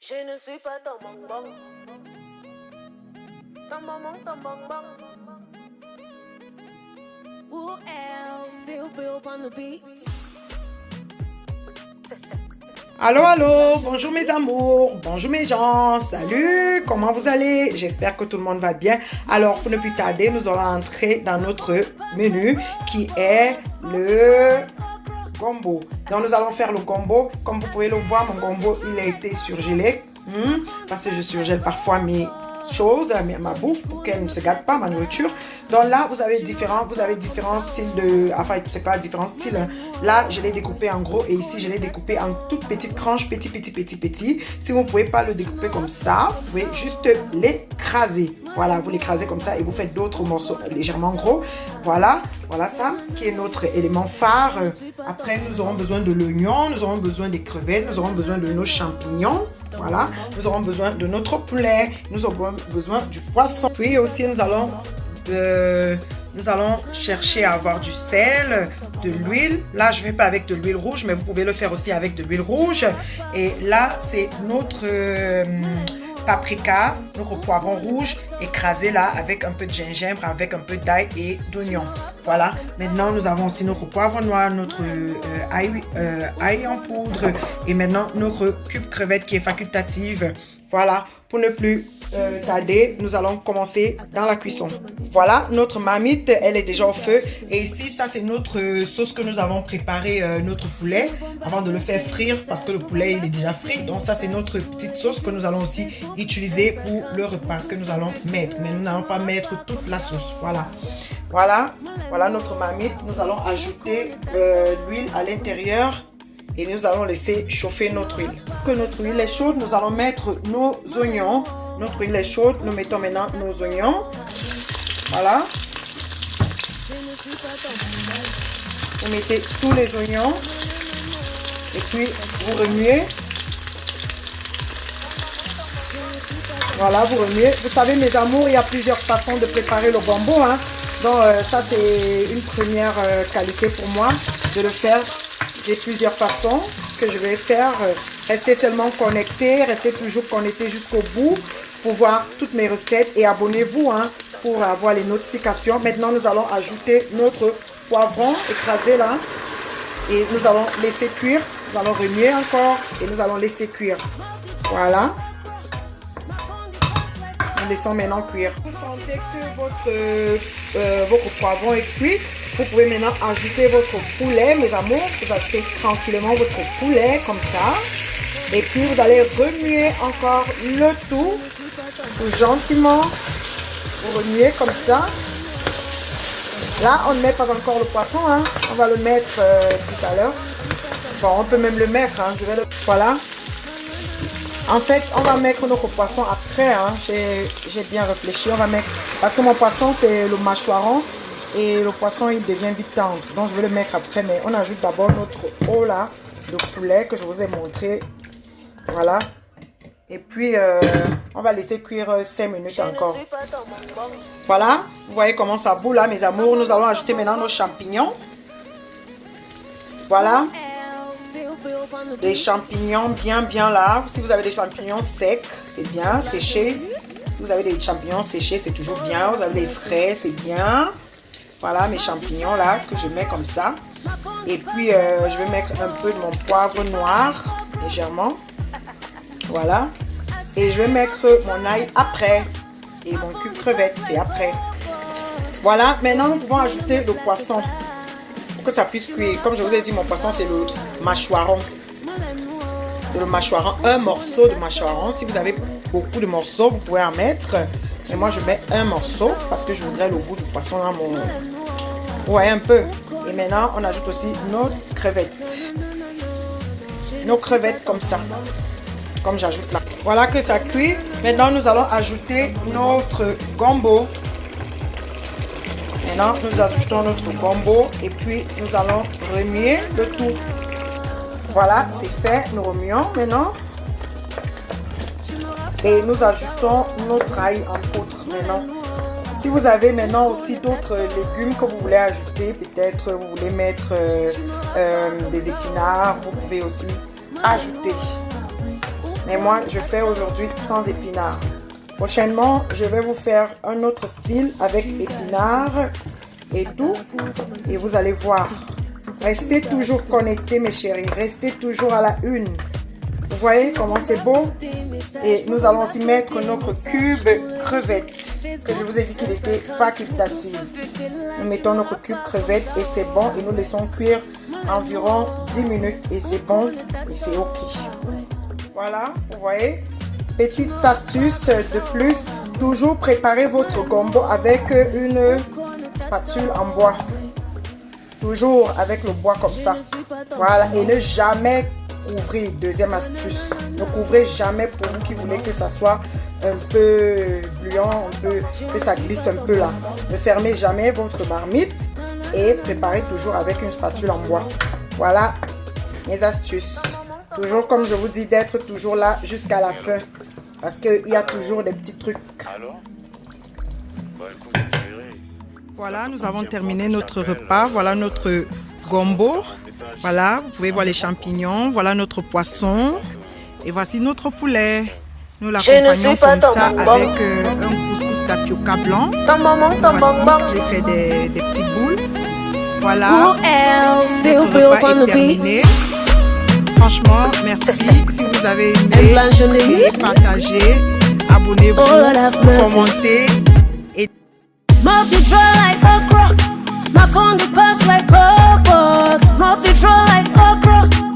Je ne suis pas ton bonbon. Ton bonbon, ton bonbon. Who else feel on the beat? Allô, allô, bonjour mes amours, bonjour mes gens, salut, comment vous allez? J'espère que tout le monde va bien. Alors, pour ne plus tarder, nous allons entrer dans notre menu qui est le gombo. Donc, nous allons faire le gombo. Comme vous pouvez le voir, mon gombo, il a été surgelé. Parce que je surgèle parfois mes choses, ma bouffe, pour qu'elle ne se gâte pas, ma nourriture. Donc là, vous avez différents styles de... Enfin, c'est pas différents styles. Là, je l'ai découpé en gros et ici, je l'ai découpé en toutes petites tranches, petit. Si vous ne pouvez pas le découper comme ça, vous pouvez juste l'écraser. Voilà, vous l'écrasez comme ça et vous faites d'autres morceaux légèrement gros. Voilà ça qui est notre élément phare. Après, nous aurons besoin de l'oignon, nous aurons besoin des crevettes, nous aurons besoin de nos champignons. Voilà, nous aurons besoin de notre poulet, nous aurons besoin du poisson. Puis aussi, nous allons chercher à avoir du sel, de l'huile. Là, je ne fais pas avec de l'huile rouge, mais vous pouvez le faire aussi avec de l'huile rouge. Et là, c'est notre paprika, notre poivron rouge écrasé là avec un peu de gingembre, avec un peu d'ail et d'oignon. Voilà. Maintenant, nous avons aussi notre poivron noir, notre ail en poudre et maintenant notre cube crevette qui est facultative. Voilà. Pour ne plus tarder, nous allons commencer dans la cuisson. Voilà, notre marmite, elle est déjà au feu. Et ici, ça, c'est notre sauce que nous avons préparé, notre poulet, avant de le faire frire, parce que le poulet, il est déjà frit. Donc ça, c'est notre petite sauce que nous allons aussi utiliser pour le repas que nous allons mettre. Mais nous n'allons pas mettre toute la sauce. Voilà notre marmite. Nous allons ajouter l'huile à l'intérieur. Et nous allons laisser chauffer notre huile. Que notre huile est chaude, nous allons mettre nos oignons. Notre huile est chaude, nous mettons maintenant nos oignons. Voilà. Vous mettez tous les oignons. Et puis, vous remuez. Voilà, vous remuez. Vous savez, mes amours, il y a plusieurs façons de préparer le gombo. Donc, ça, c'est une première qualité pour moi de le faire. J'ai plusieurs façons que je vais faire. Restez seulement connectés, restez toujours connectés jusqu'au bout pour voir toutes mes recettes et abonnez-vous pour avoir les notifications. Maintenant, nous allons ajouter notre poivron écrasé là et nous allons laisser cuire. Nous allons remuer encore et nous allons laisser cuire. Voilà. Nous laissons maintenant cuire. Vous sentez que votre poivron est cuit. Vous pouvez maintenant ajouter votre poulet, mes amours. Vous ajoutez tranquillement votre poulet comme ça. Et puis, vous allez remuer encore le tout. Gentiment. Vous remuez comme ça. Là, on ne met pas encore le poisson. On va le mettre tout à l'heure. Bon, on peut même le mettre. Voilà. En fait, on va mettre notre poisson après. J'ai bien réfléchi. On va mettre... Parce que mon poisson, c'est le mâchoiron. Et le poisson, il devient vite tendre. Donc, je vais le mettre après. Mais on ajoute d'abord notre eau là, de poulet que je vous ai montré. Voilà. Et puis, on va laisser cuire 5 minutes encore. Voilà. Vous voyez comment ça bout là, mes amours. Nous allons ajouter maintenant nos champignons. Voilà. Des champignons bien là. Si vous avez des champignons secs, c'est bien. Séchés. Si vous avez des champignons séchés, c'est toujours bien. Vous avez des frais, c'est bien. Voilà mes champignons là que je mets comme ça. Et puis je vais mettre un peu de mon poivre noir légèrement. Voilà. Et je vais mettre mon ail après. Et mon cube crevette, c'est après. Voilà. Maintenant nous pouvons ajouter le poisson pour que ça puisse cuire. Comme je vous ai dit, mon poisson c'est le mâchoiron. C'est le mâchoiron. Un morceau de mâchoiron. Si vous avez beaucoup de morceaux, vous pouvez en mettre. Et moi, je mets un morceau parce que je voudrais le goût du poisson dans mon... Ouais, un peu. Et maintenant, on ajoute aussi nos crevettes. Nos crevettes comme ça. Comme j'ajoute là. Voilà que ça cuit. Maintenant, nous allons ajouter notre gombo. Maintenant, nous ajoutons notre gombo. Et puis, nous allons remuer le tout. Voilà, c'est fait. Nous remuons maintenant. Et nous ajoutons notre ail en poudre maintenant. Si vous avez maintenant aussi d'autres légumes que vous voulez ajouter, peut-être vous voulez mettre des épinards, vous pouvez aussi ajouter. Mais moi, je fais aujourd'hui sans épinards. Prochainement, je vais vous faire un autre style avec épinards et tout. Et vous allez voir. Restez toujours connectés, mes chéris. Restez toujours à la une. Vous voyez comment c'est beau? Et nous allons aussi mettre notre cube crevette. Que je vous ai dit qu'il était facultatif. Nous mettons notre cube crevette et c'est bon. Et nous laissons cuire environ 10 minutes. Et c'est bon et c'est ok. Voilà, vous voyez? Petite astuce de plus. Toujours préparer votre gombo avec une spatule en bois. Toujours avec le bois comme ça. Voilà, et ne jamais couvrir. Deuxième astuce. Ne couvrez jamais pour vous qui voulez que ça soit un peu gluant, que ça glisse un peu là. Ne fermez jamais votre marmite et préparez toujours avec une spatule en bois. Voilà mes astuces. Toujours comme je vous dis d'être toujours là jusqu'à la fin. Parce qu'il y a toujours des petits trucs. Voilà, nous avons terminé notre repas. Voilà notre gombo. Voilà, vous pouvez voir les champignons. Voilà notre poisson. Et voici notre poulet. Nous l'accompagnons comme ça avec un couscous tapioca blanc. Voici, j'ai fait des petites boules. Voilà, notre repas est terminé. Franchement, merci. Si vous avez aimé, partagez, abonnez-vous, commentez. Et My feet dry like okra. My phone the pass like Xbox. My feet dry like okra.